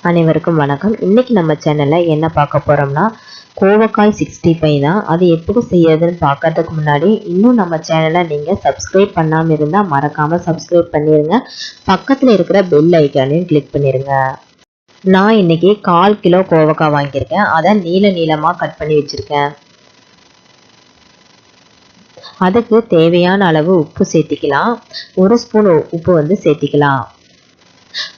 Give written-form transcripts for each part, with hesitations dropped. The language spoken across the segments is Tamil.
அனைவருக்கும் வணக்கம். இன்னைக்கு நம்ம சேனல்ல என்ன பார்க்க போறோம்னா கோவக்காய் 65 தான். அது எப்படி செய்யறதுன்னு பார்க்கறதுக்கு முன்னாடி இன்னும் நம்ம சேனலை நீங்க சப்ஸ்கிரைப் பண்ணாம இருந்தா மறக்காம சப்ஸ்கிரைப் பண்ணிருங்க. பக்கத்துல இருக்கிற பெல் ஐக்கானையும் கிளிக் பண்ணிருங்க. நான் இன்னைக்கு 1/4 கிலோ கோவக்காய் வாங்கியிருக்கேன். அதை நீளமா கட் பண்ணி வச்சிருக்கேன். அதுக்கு தேவையான அளவு உப்பு சேர்த்திக்கலாம். 1 ஸ்பூன் உப்பு சேர்த்திக்கலாம்.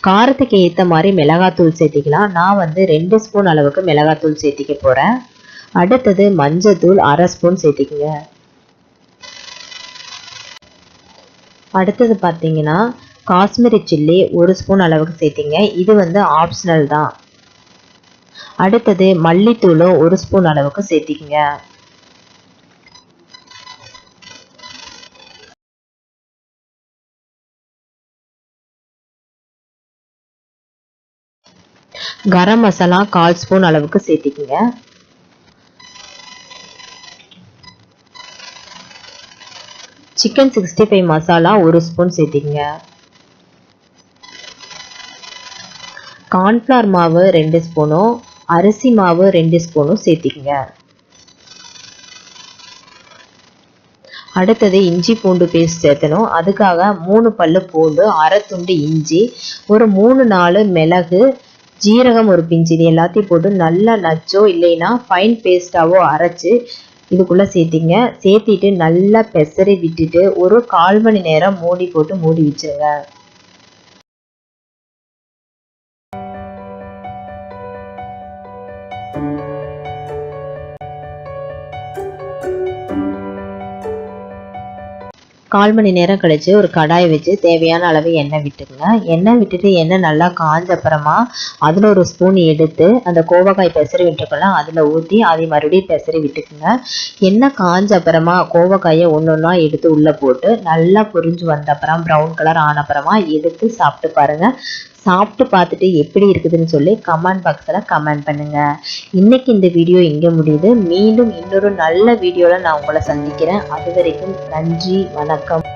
காரத்துக்கு ஏற்ற மாதிரி மிளகாத்தூள் சேர்த்திக்கலாம். நான் 2 ஸ்பூன் அளவுக்கு மிளகாத்தூள் சேர்த்திக்க போறேன். அடுத்தது மஞ்சத்தூள் 1/2 ஸ்பூன் சேர்த்திக்குங்க. அடுத்தது பார்த்தீங்கன்னா காஷ்மீரி சில்லி 1 ஸ்பூன் அளவுக்கு சேர்த்திங்க. இது ஆப்ஷனல் தான். அடுத்தது மல்லித்தூளும் 1 ஸ்பூன் அளவுக்கு சேர்த்திக்குங்க. கரம் மசாலா 1/4 ஸ்பூன் அளவுக்கு சேர்த்திக்குங்க. சிக்கன் 65 மசாலா 1 ஸ்பூன் சேர்த்திக்குங்க. கார்ன்ஃப்ளவர் மாவு 2 ஸ்பூனும் அரிசி மாவு 2 ஸ்பூனும் சேர்த்திக்குங்க. அடுத்தது இஞ்சி பூண்டு பேஸ்ட் சேர்த்தணும். அதுக்காக 3 பல்லு பூண்டு, 1/2 துண்டு இஞ்சி, ஒரு 3-4 மிளகு, ஜீரகம் ஒரு பிஞ்சு, இது எல்லாத்தையும் போட்டு நல்லா நச்சோ இல்லைன்னா ஃபைன் பேஸ்டாவோ அரைச்சு இதுக்குள்ள சேர்த்திங்க. சேர்த்திட்டு நல்லா பெசரி விட்டுட்டு ஒரு 1/4 மணி நேரம் மூடி போட்டு மூடி வச்சிருங்க. கால் மணி நேரம் கழிச்சு ஒரு கடாய் வச்சு தேவையான அளவு எண்ணெய் விட்டுக்குங்க. எண்ணெய் விட்டுட்டு எண்ணெய் நல்லா காஞ்ச அப்புறமா அதில் 1 ஸ்பூன் எடுத்து அந்த கோவக்காய் பெசரி விட்டுருக்கலாம் அதில் ஊற்றி அதை மறுபடியும் பெசரி விட்டுக்குங்க. எண்ணெய் காஞ்ச அப்புறமா கோவக்காயை ஒன்றா எடுத்து உள்ளே போட்டு நல்லா பொரிஞ்சு வந்த அப்புறம் ப்ரௌன் கலர் ஆன அப்புறமா எடுத்து சாப்பிட்டு பாருங்க. சாப்பிட்டு பார்த்துட்டு எப்படி இருக்குதுன்னு சொல்லி கமெண்ட் பாக்ஸில் கமெண்ட் பண்ணுங்க. இன்னைக்கு இந்த வீடியோ இங்கே முடியுது. மீண்டும் இன்னொரு நல்ல வீடியோவில் நான் உங்களை சந்திக்கிறேன். அது வரைக்கும் நன்றி, வணக்கம்.